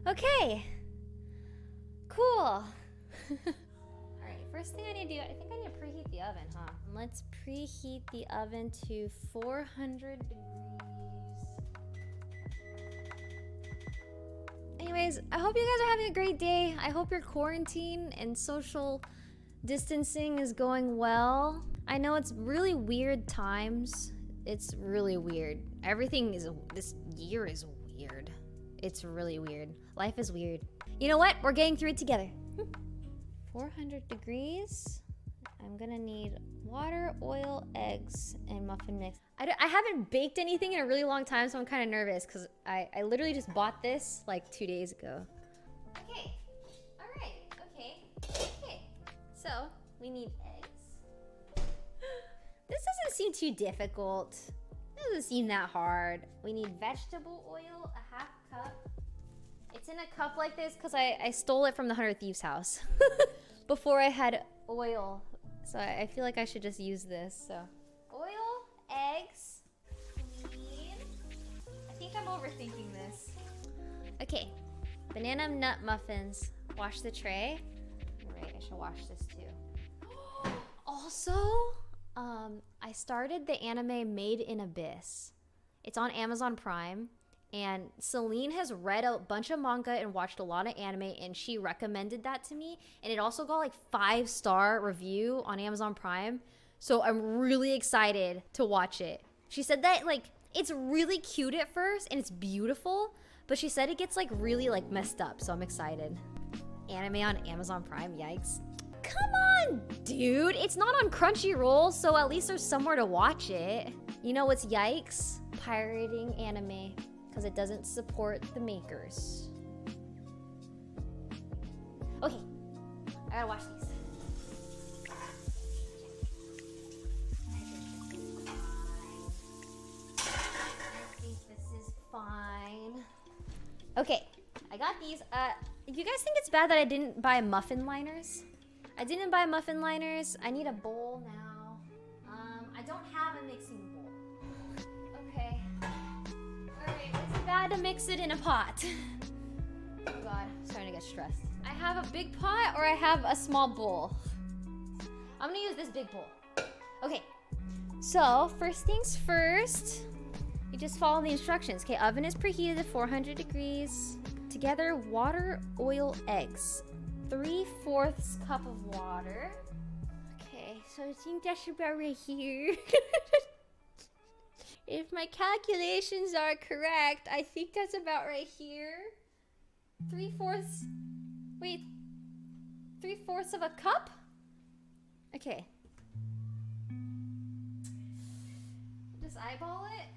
Okay. Cool. Alright, first thing I need to do, I think I need to preheat the oven, huh? Let's preheat the oven to 400 degrees. Anyways, I hope you guys are having a great day. I hope your quarantine and social distancing is going well. I know it's really weird times. It's really weird. This year is weird. It's really weird. Life is weird. You know what? We're getting through it together. 400 degrees. I'm gonna need water, oil, eggs, and muffin mix. I haven't baked anything in a really long time, so I'm kind of nervous because I literally just bought this like 2 days ago. Okay. All right. Okay. So we need eggs. This doesn't seem too difficult. It doesn't seem that hard. We need vegetable oil, a half cup. It's in a cup like this because I stole it from the 100 Thieves house before I had oil. So I feel like I should just use this. So oil, eggs, clean. I think I'm overthinking this. Okay, banana nut muffins. Wash the tray. You're right, I should wash this too. Also, I started the anime Made in Abyss. It's on Amazon Prime. And Celine has read a bunch of manga and watched a lot of anime, and she recommended that to me. And it also got like 5-star review on Amazon Prime. So I'm really excited to watch it. She said that like it's really cute at first and it's beautiful, but she said it gets like really like messed up. So I'm excited. Anime on Amazon Prime, yikes. Come on, dude. It's not on Crunchyroll, so at least there's somewhere to watch it. You know what's yikes? Pirating anime. Because it doesn't support the makers. Okay, I gotta watch these. I think this is fine. Okay, I got these. You guys think it's bad that I didn't buy muffin liners? I didn't buy muffin liners. I need a bowl now. I don't have a mixing bowl. Okay. Is it bad to mix it in a pot? Oh god, I'm starting to get stressed. I have a big pot or I have a small bowl. I'm gonna use this big bowl. Okay, so first things first, you just follow the instructions. Okay, oven is preheated to 400 degrees. Together, water, oil, eggs. 3/4 cup of water. Okay, so I think that should be right here. If my calculations are correct, I think that's about right here. 3/4. Wait. 3/4 of a cup? Okay. Just eyeball it.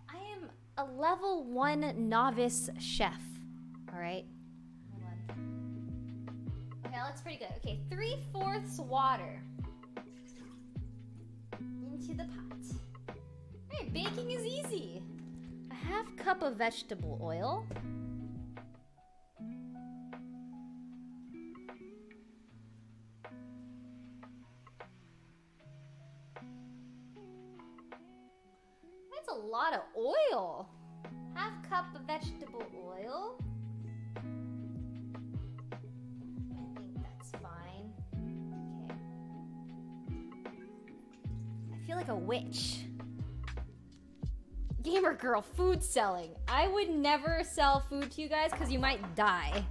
I am a level 1 novice chef. Alright. Hold on. Okay, that looks pretty good. Okay, 3/4 water. Into the pot. Hey, baking is easy. A half cup of vegetable oil. That's a lot of oil. Half cup of vegetable oil. I think that's fine. Okay. I feel like a witch. Gamer girl, food selling. I would never sell food to you guys because you might die.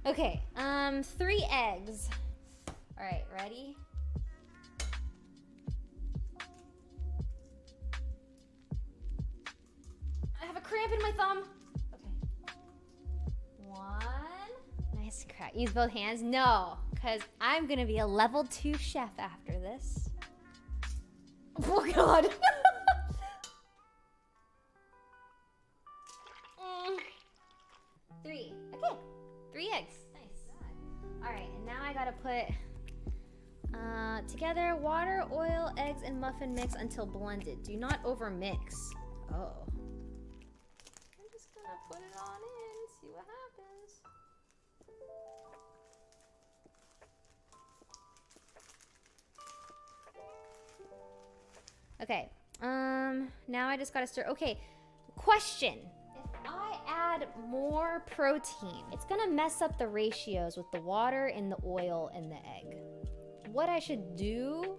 Okay, 3 eggs. All right, ready? I have a cramp in my thumb. Okay. 1. Nice crack. Use both hands? No, because I'm gonna be a level 2 chef after this. Oh god. 3. Okay. 3 eggs. Nice. Alright, and now I gotta put together water, oil, eggs, and muffin mix until blended. Do not over mix. Oh. I'm just gonna put it on in, see what happens. Okay. Now I just gotta stir. Okay. Question. If I add add more protein. It's gonna mess up the ratios with the water and the oil and the egg. What I should do,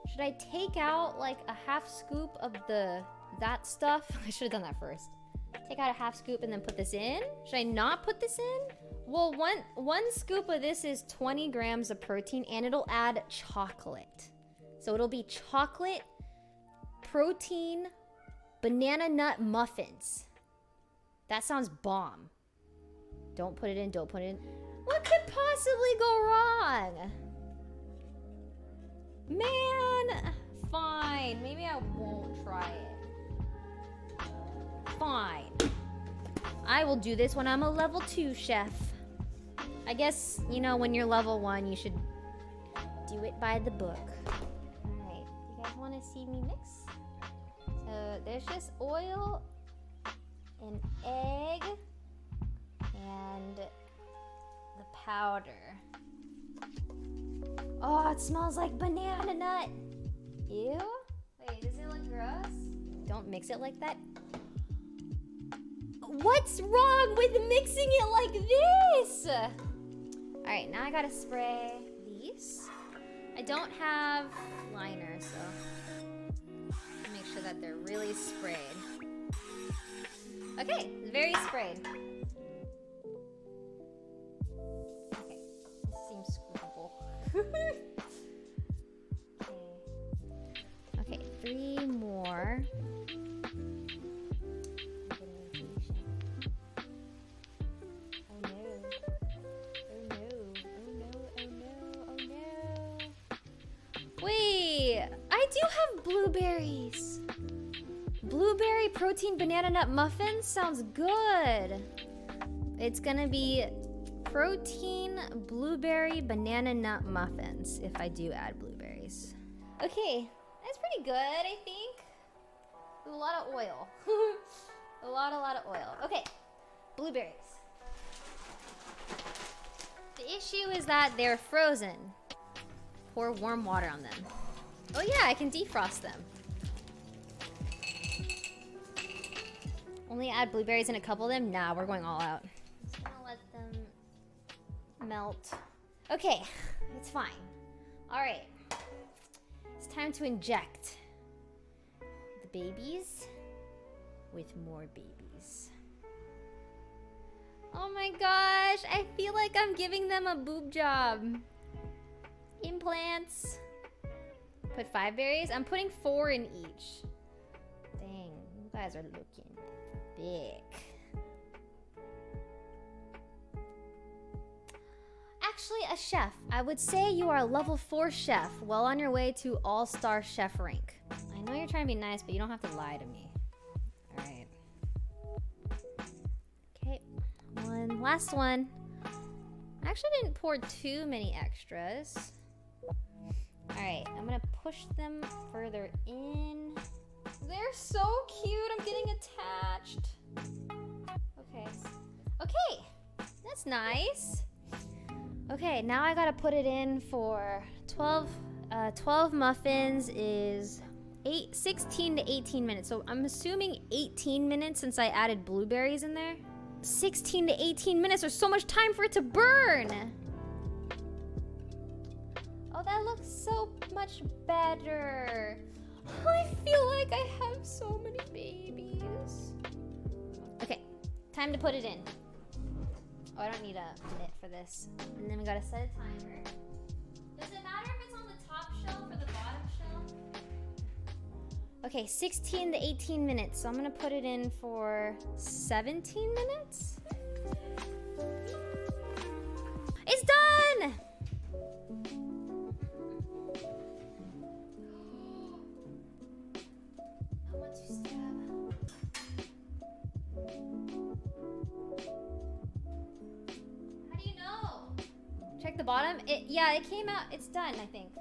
should I take out like a half scoop of that stuff? I should have done that first. Take out a half scoop and then put this in? Should I not put this in? Well, one scoop of this is 20 grams of protein and it'll add chocolate. So it'll be chocolate, protein, banana nut muffins. That sounds bomb. Don't put it in, don't put it in. What could possibly go wrong? Man, fine. Maybe I won't try it. Fine. I will do this when I'm a level 2 chef. I guess, you know, when you're level 1, you should do it by the book. Alright, you guys want to see me mix? So there's just oil, an egg, and the powder. Oh, it smells like banana nut. Ew. Wait, does it look gross? Don't mix it like that. What's wrong with mixing it like this? All right, now I gotta spray these. I don't have liner, so make sure that they're really sprayed. Okay, very sprayed. Okay, this seems scoopable. Okay, 3 more. Wait, I do have blueberries. Blueberry protein banana nut muffins sounds good. It's gonna be protein blueberry banana nut muffins if I do add blueberries. Okay, that's pretty good, I think. A lot of oil. a lot of oil. Okay, blueberries. The issue is that they're frozen. Pour warm water on them. Oh yeah, I can defrost them. Only add blueberries in a couple of them? Nah, we're going all out. Just gonna let them melt. Okay, it's fine. All right, it's time to inject the babies with more babies. Oh my gosh, I feel like I'm giving them a boob job. Implants. Put 5 berries. I'm putting 4 in each. Dang, you guys are looking big. Actually, a chef. I would say you are a level 4 chef, well on your way to all-star chef rank. I know you're trying to be nice, but you don't have to lie to me. All right. Okay, one last one. I actually didn't pour too many extras. All right, I'm gonna push them further in. They're so cute, I'm getting attached. Okay, okay, that's nice. Okay, now I gotta put it in for 12 muffins is 16 to 18 minutes. So I'm assuming 18 minutes since I added blueberries in there. 16 to 18 minutes, there's so much time for it to burn. Oh, that looks so much better. I feel like I have so many babies. Okay, time to put it in. Oh, I don't need a minute for this. And then we gotta set a timer. Does it matter if it's on the top shelf or the bottom shelf? Okay, 16 to 18 minutes. So I'm gonna put it in for 17 minutes. It's done! I want to stab. How do you know? Check the bottom. Yeah, it came out. It's done, I think.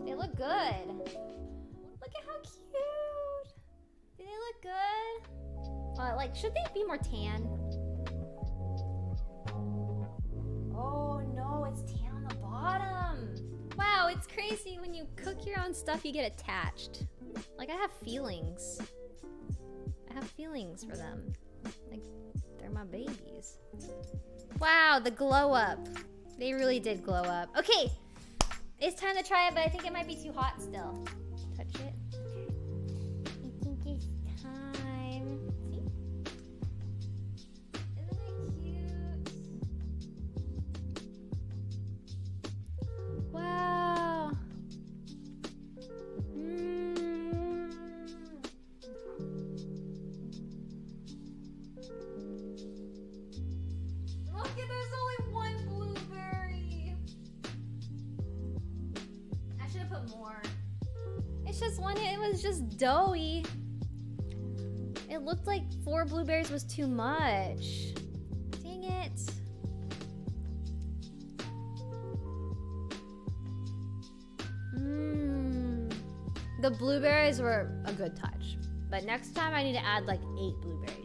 They look good. Look at how cute. Do they look good? Like, should they be more tan? Oh no, it's tan on the bottom. Wow, it's crazy when you cook your own stuff, you get attached. Like, I have feelings. I have feelings for them. Like, they're my babies. Wow, the glow up. They really did glow up. Okay, it's time to try it, but I think it might be too hot still. Touch it. I think it's time. See? Isn't it cute? Wow. Look, there's only one blueberry. I should have put more. It's just one, it was just doughy. It looked like 4 blueberries was too much. Dang it. The blueberries were a good touch. But next time I need to add like 8 blueberries.